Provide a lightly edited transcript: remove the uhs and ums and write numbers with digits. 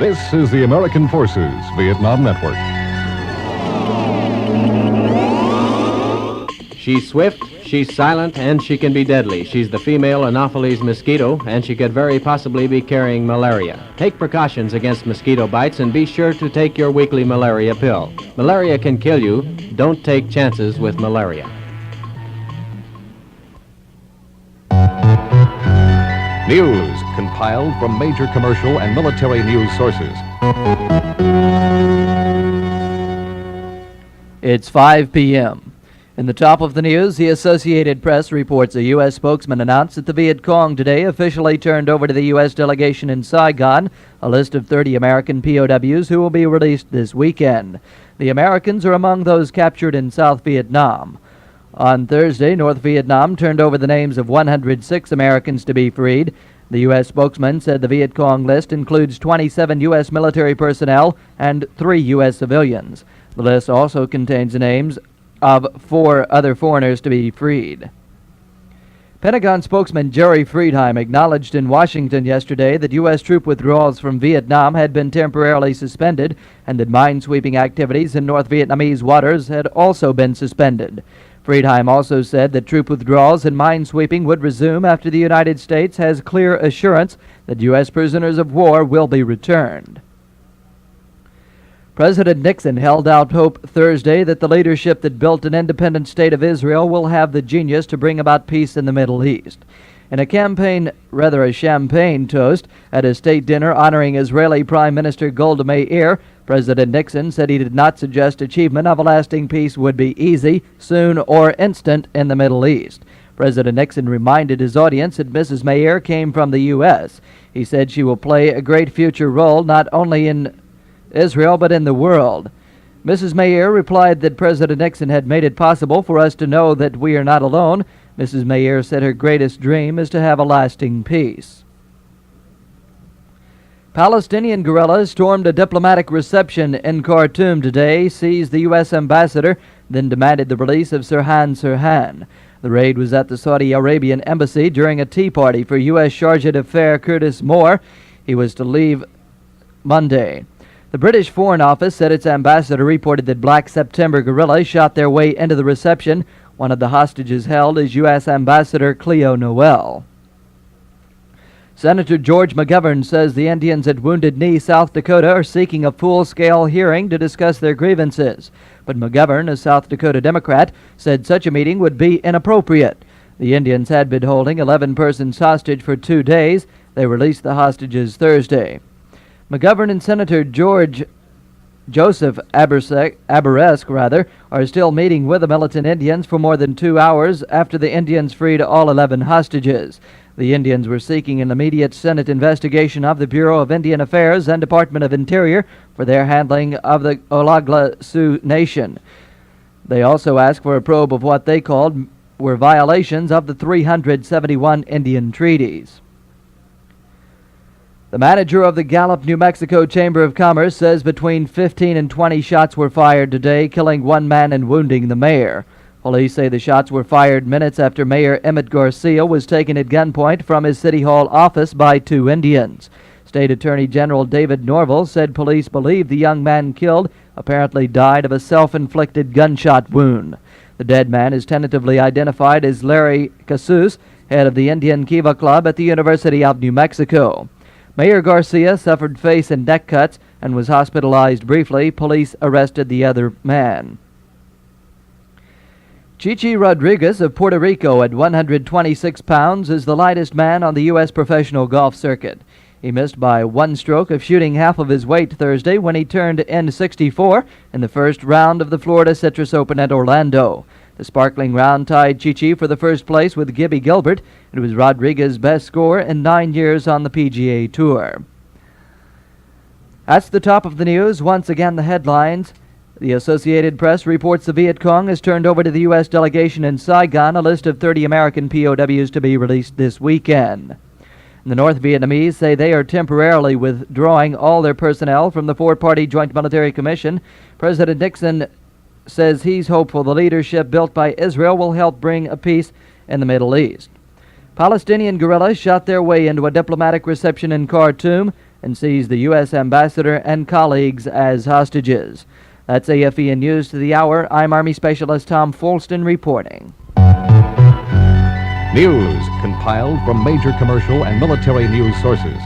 This is the American Forces Vietnam Network. She's swift, she's silent, and she can be deadly. She's the female Anopheles mosquito, and she could very possibly be carrying malaria. Take precautions against mosquito bites and be sure to take your weekly malaria pill. Malaria can kill you. Don't take chances with malaria. News compiled from major commercial and military news sources. It's 5 p.m. In the top of the news, the Associated Press reports a U.S. spokesman announced that the Viet Cong today officially turned over to the U.S. delegation in Saigon a list of 30 American POWs who will be released this weekend. The Americans are among those captured in South Vietnam. On Thursday, North Vietnam turned over the names of 106 Americans to be freed. The U.S. spokesman said the Viet Cong list includes 27 U.S. military personnel and 3 U.S. civilians. The list also contains the names of 4 other foreigners to be freed. Pentagon spokesman Jerry Friedheim acknowledged in Washington yesterday that U.S. troop withdrawals from Vietnam had been temporarily suspended and that minesweeping activities in North Vietnamese waters had also been suspended. Friedheim also said that troop withdrawals and minesweeping would resume after the United States has clear assurance that U.S. prisoners of war will be returned. President Nixon held out hope Thursday that the leadership that built an independent state of Israel will have the genius to bring about peace in the Middle East. In a champagne toast at a state dinner honoring Israeli Prime Minister Golda Meir, President Nixon said he did not suggest achievement of a lasting peace would be easy, soon, or instant in the Middle East. President Nixon reminded his audience that Mrs. Meir came from the U.S. He said she will play a great future role not only in Israel but in the world. Mrs. Meir replied that President Nixon had made it possible for us to know that we are not alone. Mrs. Meir said her greatest dream is to have a lasting peace. Palestinian guerrillas stormed a diplomatic reception in Khartoum today, seized the U.S. ambassador, then demanded the release of Sirhan Sirhan. The raid was at the Saudi Arabian embassy during a tea party for U.S. Charge d'Affaires Curtis Moore. He was to leave Monday. The British Foreign Office said its ambassador reported that Black September guerrillas shot their way into the reception. One of the hostages held is U.S. Ambassador Cleo Noel. Senator George McGovern says the Indians at Wounded Knee, South Dakota are seeking a full-scale hearing to discuss their grievances. But McGovern, a South Dakota Democrat, said such a meeting would be inappropriate. The Indians had been holding 11 persons hostage for 2 days. They released the hostages Thursday. McGovern and Senator Joseph Aberesk are still meeting with the militant Indians for more than 2 hours after the Indians freed all 11 hostages. The Indians were seeking an immediate Senate investigation of the Bureau of Indian Affairs and Department of Interior for their handling of the Oglala Sioux Nation. They also asked for a probe of what they called were violations of the 371 Indian treaties. The manager of the Gallup, New Mexico Chamber of Commerce says between 15 and 20 shots were fired today, killing 1 man and wounding the mayor. Police say the shots were fired minutes after Mayor Emmett Garcia was taken at gunpoint from his City Hall office by 2 Indians. State Attorney General David Norville said police believe the young man killed apparently died of a self-inflicted gunshot wound. The dead man is tentatively identified as Larry Casus, head of the Indian Kiva Club at the University of New Mexico. Mayor Garcia suffered face and neck cuts and was hospitalized briefly. Police arrested the other man. Chichi Rodriguez of Puerto Rico at 126 pounds is the lightest man on the U.S. professional golf circuit. He missed by 1 stroke of shooting half of his weight Thursday when he turned N64 in the first round of the Florida Citrus Open at Orlando. The sparkling round tied Chichi for the first place with Gibby Gilbert. It was Rodriguez's best score in 9 years on the PGA Tour. That's the top of the news. Once again, the headlines. The Associated Press reports the Viet Cong has turned over to the U.S. delegation in Saigon a list of 30 American POWs to be released this weekend. The North Vietnamese say they are temporarily withdrawing all their personnel from the 4-party Joint Military Commission. President Nixon says he's hopeful the leadership built by Israel will help bring a peace in the Middle East. Palestinian guerrillas shot their way into a diplomatic reception in Khartoum. and seized the U.S. ambassador and colleagues as hostages. That's AFVN News to the Hour. I'm Army Specialist Tom Fowlston reporting. News compiled from major commercial and military news sources.